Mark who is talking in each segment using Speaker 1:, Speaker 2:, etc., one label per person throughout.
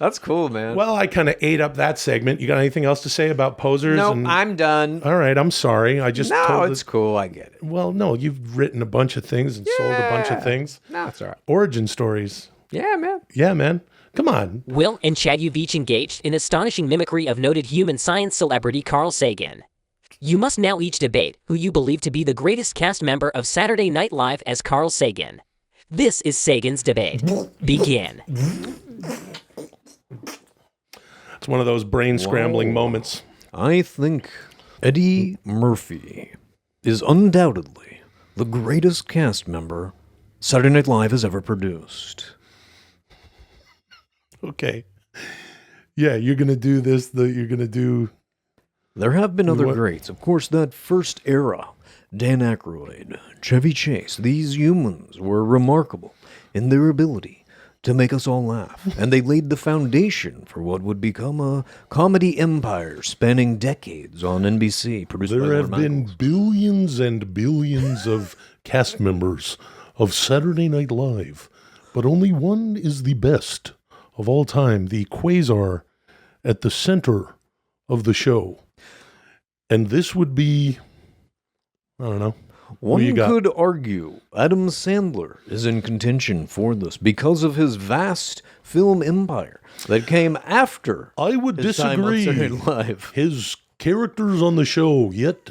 Speaker 1: That's cool, man.
Speaker 2: Well, I kind of ate up that segment. You got anything else to say about posers?
Speaker 1: No, I'm done.
Speaker 2: All right, I'm sorry. I just told
Speaker 1: it's cool. I get it.
Speaker 2: Well, no, you've written a bunch of things and sold a bunch of things.
Speaker 1: No, it's all right.
Speaker 2: Origin stories.
Speaker 1: Yeah, man.
Speaker 2: Yeah, man. Come on.
Speaker 3: Will and Chad, you've each engaged in astonishing mimicry of noted human science celebrity Carl Sagan. You must now each debate who you believe to be the greatest cast member of Saturday Night Live as Carl Sagan. This is Sagan's debate. Begin.
Speaker 2: It's one of those brain-scrambling moments.
Speaker 4: I think Eddie Murphy is undoubtedly the greatest cast member Saturday Night Live has ever produced.
Speaker 2: Okay. Yeah, you're going to do this. You're going to do...
Speaker 4: There have been other greats. Of course, that first era, Dan Aykroyd, Chevy Chase, these humans were remarkable in their ability to make us all laugh. And they laid the foundation for what would become a comedy empire spanning decades on NBC.
Speaker 2: There have been billions and billions of cast members of Saturday Night Live, but only one is the best of all time, the quasar at the center of the show. And this would be, I don't know.
Speaker 4: One could argue Adam Sandler is in contention for this because of his vast film empire that came after.
Speaker 2: I would disagree. His characters on the show, yet,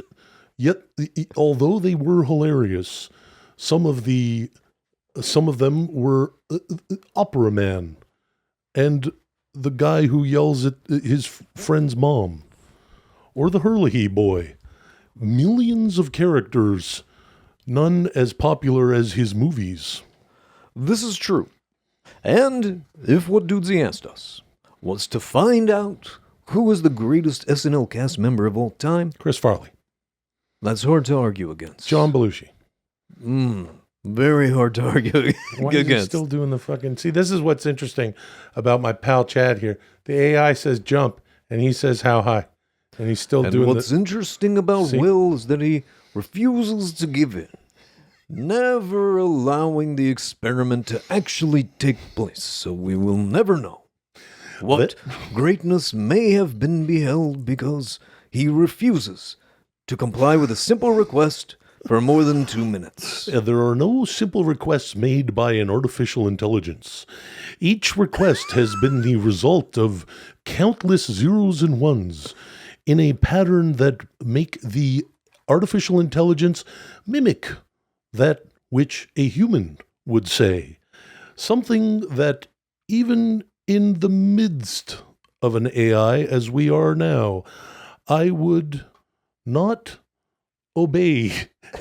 Speaker 2: although they were hilarious, some of them were Opera Man and the guy who yells at his friend's mom, or the Hurley boy. Millions of characters, none as popular as his movies.
Speaker 4: This is true. And if what Dudesy asked us was to find out who is the greatest SNL cast member of all time,
Speaker 2: Chris Farley.
Speaker 4: That's hard to argue against.
Speaker 2: John Belushi.
Speaker 4: Very hard to argue
Speaker 2: Why is he
Speaker 4: against.
Speaker 2: still doing the fucking... See, this is what's interesting about my pal Chad here. The AI says jump, and he says how high. And he's still doing
Speaker 4: what's interesting about Will is that he refuses to give in, never allowing the experiment to actually take place, so we will never know what greatness may have been beheld because he refuses to comply with a simple request for more than 2 minutes.
Speaker 2: There are no simple requests made by an artificial intelligence. Each request has been the result of countless zeros and ones in a pattern that make the artificial intelligence mimic that which a human would say. Something that even in the midst of an AI, as we are now, I would not obey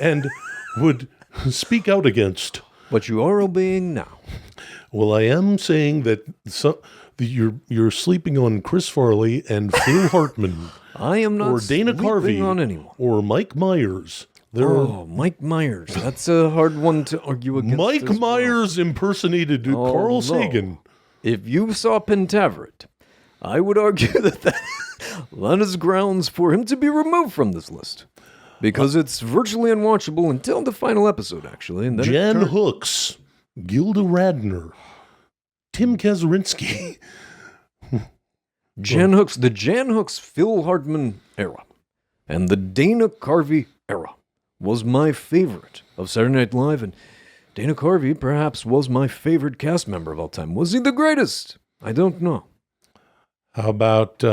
Speaker 2: and would speak out against.
Speaker 4: But you are obeying now.
Speaker 2: Well, I am saying that you're sleeping on Chris Farley and Phil Hartman.
Speaker 4: I am not
Speaker 2: or Dana Carvey
Speaker 4: on anyone.
Speaker 2: Or Mike Myers.
Speaker 4: Mike Myers. That's a hard one to argue against.
Speaker 2: Mike Myers impersonated Carl Sagan.
Speaker 4: If you saw Pentaveret, I would argue that is grounds for him to be removed from this list. Because it's virtually unwatchable until the final episode, actually. And then
Speaker 2: Jan Hooks, Gilda Radner, Tim Kazurinsky.
Speaker 4: The Jan Hooks, Phil Hartman era, and the Dana Carvey era was my favorite of Saturday Night Live, and Dana Carvey perhaps was my favorite cast member of all time. Was he the greatest? I don't know.
Speaker 2: How about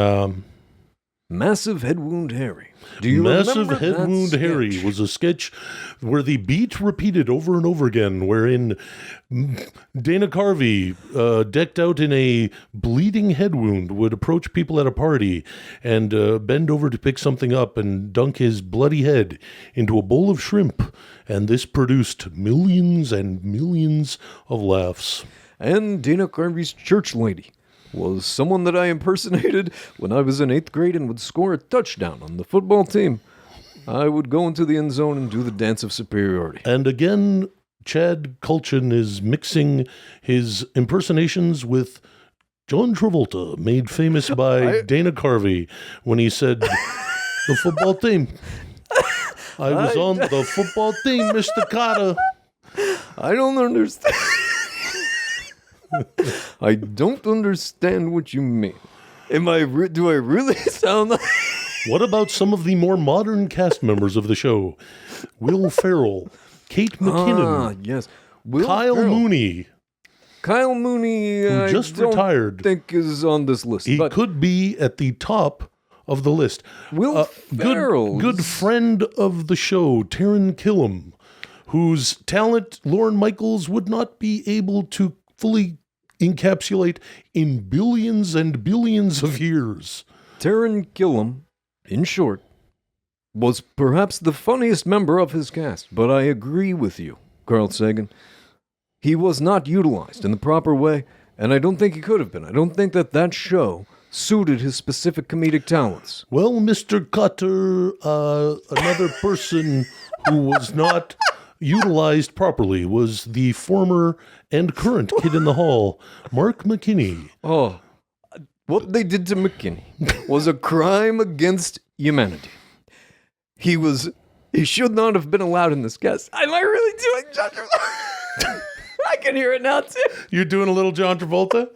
Speaker 4: Massive Head Wound Harry? Do you
Speaker 2: Massive
Speaker 4: remember
Speaker 2: Head
Speaker 4: that
Speaker 2: Wound
Speaker 4: sketch?
Speaker 2: Harry was a sketch where the beat repeated over and over again, wherein Dana Carvey, decked out in a bleeding head wound, would approach people at a party and bend over to pick something up and dunk his bloody head into a bowl of shrimp. And this produced millions and millions of laughs.
Speaker 4: And Dana Carvey's church lady was someone that I impersonated when I was in 8th grade and would score a touchdown on the football team. I would go into the end zone and do the dance of superiority.
Speaker 2: And again, Chad Kultgen is mixing his impersonations with John Travolta, made famous by Dana Carvey, when he said, the football team. I was on the football team, Mr. Carter.
Speaker 4: I don't understand. I don't understand what you mean. Do I really sound like...
Speaker 2: What about some of the more modern cast members of the show? Will Ferrell, Kate McKinnon,
Speaker 4: yes. Will
Speaker 2: Kyle
Speaker 4: Ferrell.
Speaker 2: Mooney,
Speaker 4: Kyle Mooney,
Speaker 2: who
Speaker 4: I
Speaker 2: just
Speaker 4: don't
Speaker 2: retired.
Speaker 4: think is on this list.
Speaker 2: He
Speaker 4: but
Speaker 2: could be at the top of the list.
Speaker 4: Will Ferrell.
Speaker 2: Good friend of the show, Taran Killam, whose talent Lorne Michaels would not be able to fully encapsulate in billions and billions of years.
Speaker 4: Taran Killam, in short, was perhaps the funniest member of his cast, but I agree with you, Carl Sagan. He was not utilized in the proper way, and I don't think he could have been. I don't think that show suited his specific comedic talents.
Speaker 2: Well, Mr. Cutter, another person who was not utilized properly was the former and current Kid in the Hall, Mark McKinney.
Speaker 4: Oh, what they did to McKinney was a crime against humanity. He should not have been allowed in this cast. Am I really doing John Travolta? I can hear it now, too.
Speaker 2: You're doing a little John Travolta?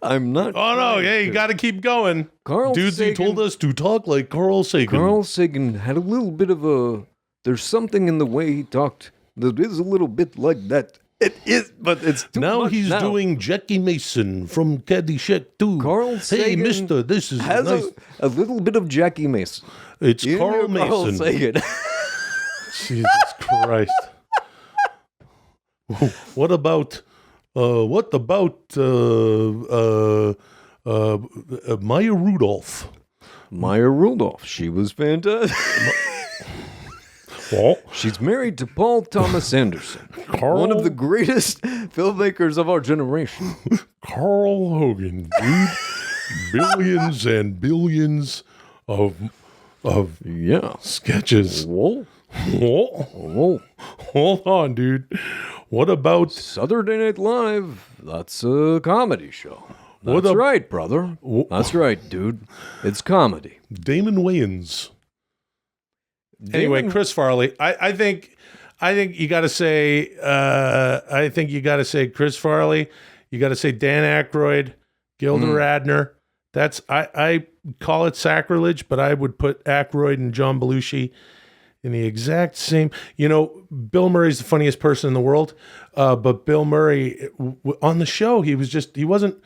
Speaker 4: I'm not.
Speaker 2: Oh, no,
Speaker 4: trying
Speaker 2: yeah, you
Speaker 4: to.
Speaker 2: got to keep going.
Speaker 4: Carl
Speaker 2: Dudesy
Speaker 4: Sagan
Speaker 2: told us to talk like Carl Sagan.
Speaker 4: Carl Sagan had a little bit of a... There's something in the way he talked that is a little bit like that. It is, but it's too
Speaker 2: Now
Speaker 4: much
Speaker 2: he's
Speaker 4: now.
Speaker 2: doing Jackie Mason from Caddyshack 2.
Speaker 4: Carl
Speaker 2: Hey,
Speaker 4: Sagan
Speaker 2: mister, this is
Speaker 4: has
Speaker 2: nice.
Speaker 4: a little bit of Jackie Mason.
Speaker 2: It's
Speaker 4: In
Speaker 2: Carl
Speaker 4: your Carl
Speaker 2: Mason.
Speaker 4: Sagan.
Speaker 2: Jesus Christ. What about Maya Rudolph?
Speaker 4: Maya Rudolph. She was fantastic.
Speaker 2: Well,
Speaker 4: She's married to Paul Thomas Anderson, one of the greatest filmmakers of our generation.
Speaker 2: Carl Hogan, dude. Billions and billions of
Speaker 4: Yeah.
Speaker 2: sketches.
Speaker 4: Whoa.
Speaker 2: Whoa. Hold on, dude. What about
Speaker 4: Saturday Night Live. That's a comedy show.
Speaker 2: What
Speaker 4: That's
Speaker 2: up-
Speaker 4: right, brother. That's right, dude. It's comedy.
Speaker 2: Damon Wayans? Anyway,
Speaker 4: Damon-
Speaker 2: Chris Farley. I think you got to say. I think you got to say Chris Farley. You got to say Dan Aykroyd, Gilda Radner. That's I call it sacrilege, but I would put Aykroyd and John Belushi in the exact same. You know, Bill Murray's the funniest person in the world, but Bill Murray on the show, he wouldn't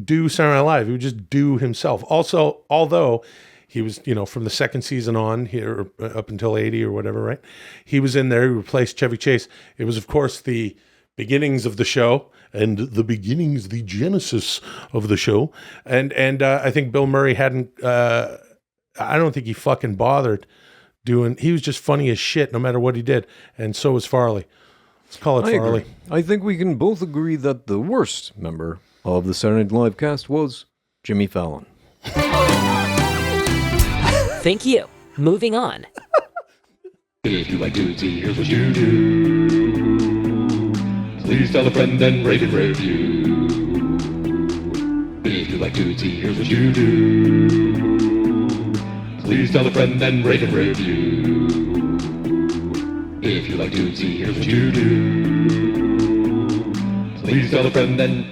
Speaker 2: do Saturday Night Live. He would just do himself. Also, although he was, from the second season on here up until 80 or whatever, right? He was in there. He replaced Chevy Chase. It was, of course, the beginnings of the show and the genesis of the show. And I think Bill Murray hadn't, I don't think he fucking bothered he was just funny as shit no matter what he did. And so was Farley. Let's call it
Speaker 4: I
Speaker 2: Farley.
Speaker 4: agree. I think we can both agree that the worst member of the Saturday Night Live cast was Jimmy Fallon.
Speaker 3: Thank you. Moving on.
Speaker 5: If you like Dudesy, here's what you do. Please tell a friend and rate and review. If you like Dudesy, here's what you do. Please tell a friend and rate and review. If you like Dudesy, here's what you do. Please tell a friend and